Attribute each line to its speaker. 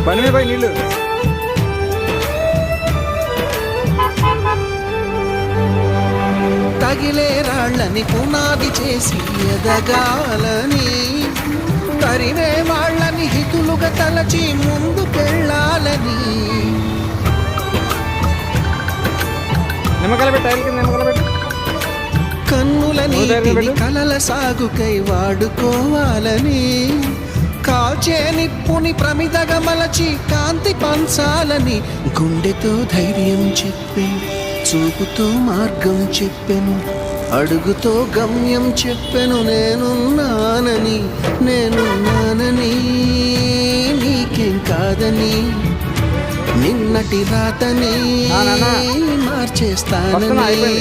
Speaker 1: పని మీద పోయి నీళ్ళు.
Speaker 2: తగిలే రాళ్ళని పునాది చేసి ఎదగాలని, తరిమే వాళ్ళని హితులుగా తలచి ముందుకెళ్ళాలని.
Speaker 1: నిమ్మకాయలు పెట్టి టైల్ కింద నిమ్మకాయలు పెట్టి
Speaker 2: కన్నుల నీటిని కలల సాగుకై వాడుకోవాలని, కాల్చే నిప్పుని ప్రమిదగా మలచి కాంతి పంచాలని. గుండెతో ధైర్యం చెప్పే, చూపుతో మార్గం చెప్పెను, అడుగుతో గమ్యం చెప్పెను. నేనున్నానని, నేనున్నానని, నీకేం కాదని, నిన్నటి రాతని మార్చేస్తానని.